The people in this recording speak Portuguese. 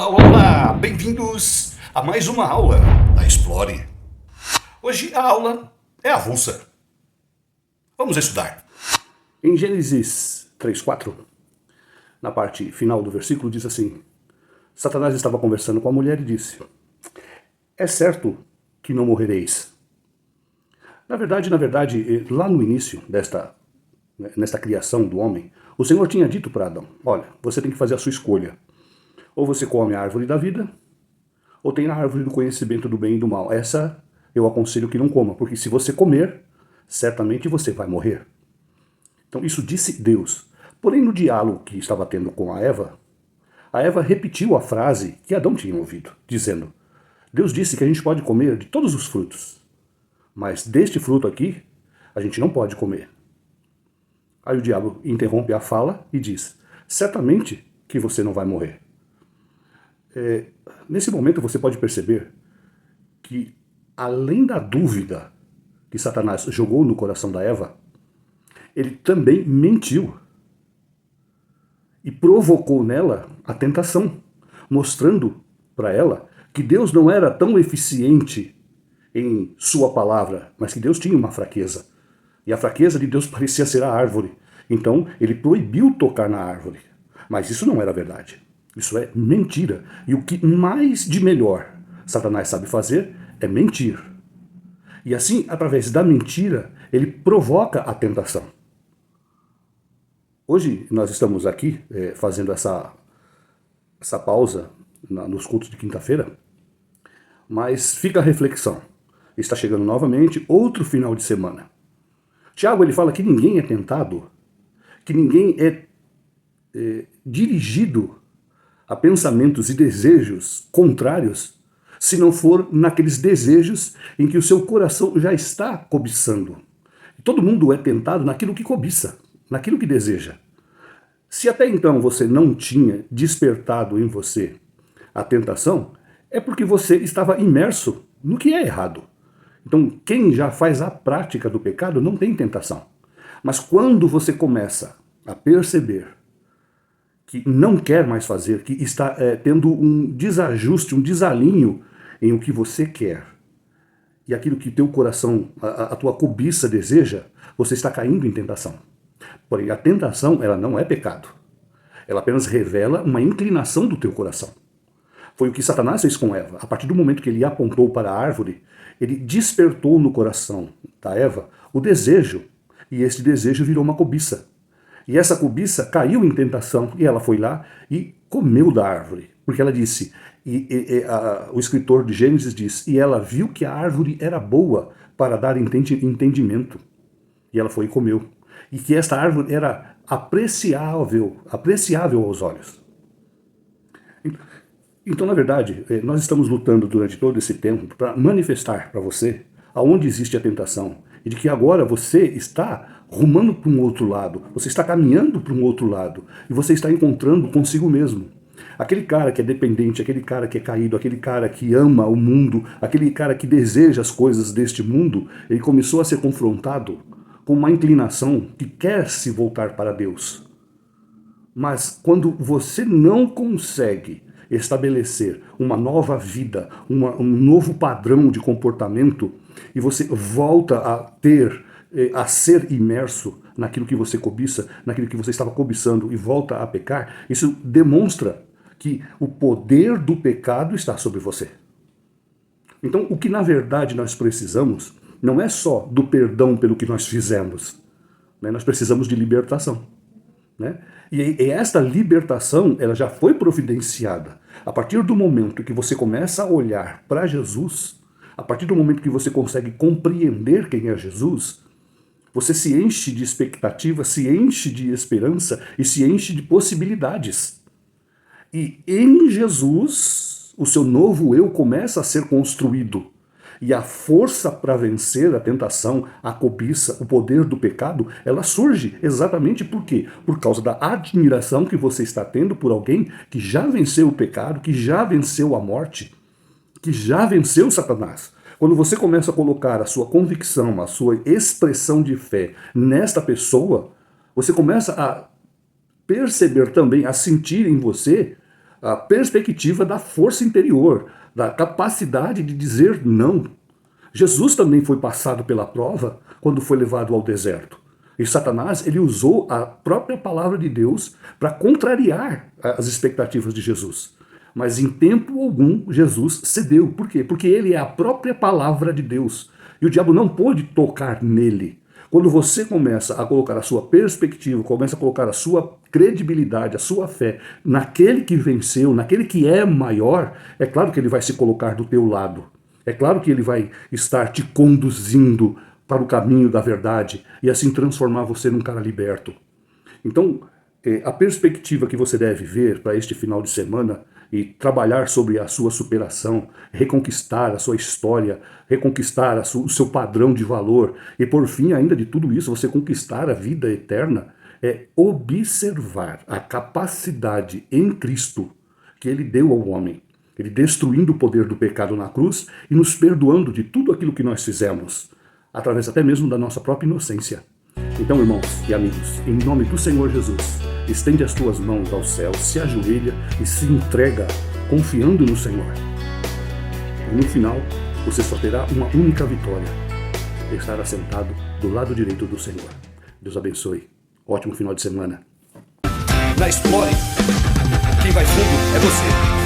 Olá, olá, olá! Bem-vindos a mais uma aula da Explore. Hoje a aula é avulsa. Vamos estudar. Em Gênesis 3:4, na parte final do versículo, diz assim: Satanás estava conversando com a mulher e disse: É certo que não morrereis. Na verdade, lá no início nesta criação do homem, o Senhor tinha dito para Adão: olha, você tem que fazer a sua escolha. Ou você come a árvore da vida, ou tem a árvore do conhecimento do bem e do mal. Essa eu aconselho que não coma, porque se você comer, certamente você vai morrer. Então isso disse Deus. Porém, no diálogo que estava tendo com a Eva repetiu a frase que Adão tinha ouvido, dizendo: Deus disse que a gente pode comer de todos os frutos, mas deste fruto aqui, a gente não pode comer. Aí o diabo interrompe a fala e diz: certamente que você não vai morrer. Nesse momento você pode perceber que, além da dúvida que Satanás jogou no coração da Eva, ele também mentiu e provocou nela a tentação, mostrando para ela que Deus não era tão eficiente em sua palavra, mas que Deus tinha uma fraqueza. E a fraqueza de Deus parecia ser a árvore. Então ele proibiu tocar na árvore. Mas isso não era verdade. Isso é mentira. E o que mais de melhor Satanás sabe fazer é mentir. E assim, através da mentira, ele provoca a tentação. Hoje nós estamos aqui fazendo essa pausa nos cultos de quinta-feira, mas fica a reflexão. Está chegando novamente outro final de semana. Tiago ele fala que ninguém é tentado, que ninguém é dirigido a pensamentos e desejos contrários, se não for naqueles desejos em que o seu coração já está cobiçando. Todo mundo é tentado naquilo que cobiça, naquilo que deseja. Se até então você não tinha despertado em você a tentação, é porque você estava imerso no que é errado. Então, quem já faz a prática do pecado não tem tentação. Mas quando você começa a perceber que não quer mais fazer, que está tendo um desajuste, um desalinho em o que você quer e aquilo que teu coração, a tua cobiça deseja, você está caindo em tentação. Porém, a tentação, ela não é pecado. Ela apenas revela uma inclinação do teu coração. Foi o que Satanás fez com Eva. A partir do momento que ele apontou para a árvore, ele despertou no coração da Eva o desejo, e esse desejo virou uma cobiça. E essa cobiça caiu em tentação, e ela foi lá e comeu da árvore. Porque ela disse, o escritor de Gênesis diz, e ela viu que a árvore era boa para dar entendimento. E ela foi e comeu. E que esta árvore era apreciável aos olhos. Então, na verdade, nós estamos lutando durante todo esse tempo para manifestar para você aonde existe a tentação. E de que agora você está rumando para um outro lado, você está caminhando para um outro lado, e você está encontrando consigo mesmo. Aquele cara que é dependente, aquele cara que é caído, aquele cara que ama o mundo, aquele cara que deseja as coisas deste mundo, ele começou a ser confrontado com uma inclinação que quer se voltar para Deus. Mas quando você não consegue estabelecer uma nova vida, um novo padrão de comportamento, e você volta a ser imerso naquilo que você cobiça, naquilo que você estava cobiçando e volta a pecar, isso demonstra que o poder do pecado está sobre você. Então, o que na verdade nós precisamos não é só do perdão pelo que nós fizemos, né? Nós precisamos de libertação, né? E esta libertação, ela já foi providenciada. A partir do momento que você começa a olhar para Jesus, a partir do momento que você consegue compreender quem é Jesus, você se enche de expectativa, se enche de esperança e se enche de possibilidades. E em Jesus, o seu novo eu começa a ser construído. E a força para vencer a tentação, a cobiça, o poder do pecado, ela surge exatamente por quê? Por causa da admiração que você está tendo por alguém que já venceu o pecado, que já venceu a morte, que já venceu Satanás. Quando você começa a colocar a sua convicção, a sua expressão de fé nesta pessoa, você começa a perceber também, a sentir em você a perspectiva da força interior, da capacidade de dizer não. Jesus também foi passado pela prova quando foi levado ao deserto. E Satanás, ele usou a própria palavra de Deus para contrariar as expectativas de Jesus. Mas em tempo algum, Jesus cedeu. Por quê? Porque ele é a própria palavra de Deus. E o diabo não pôde tocar nele. Quando você começa a colocar a sua perspectiva, começa a colocar a sua credibilidade, a sua fé naquele que venceu, naquele que é maior, é claro que ele vai se colocar do teu lado. É claro que ele vai estar te conduzindo para o caminho da verdade e assim transformar você num cara liberto. Então, a perspectiva que você deve ver para este final de semana e trabalhar sobre a sua superação, reconquistar a sua história, reconquistar o seu padrão de valor e, por fim, ainda de tudo isso, você conquistar a vida eterna, é observar a capacidade em Cristo que ele deu ao homem. Ele destruindo o poder do pecado na cruz e nos perdoando de tudo aquilo que nós fizemos, através até mesmo da nossa própria inocência. Então, irmãos e amigos, em nome do Senhor Jesus, estende as tuas mãos ao céu, se ajoelha e se entrega, confiando no Senhor. E no final, você só terá uma única vitória: estar assentado do lado direito do Senhor. Deus abençoe. Ótimo final de semana. Na Explore, quem vai fundo é você.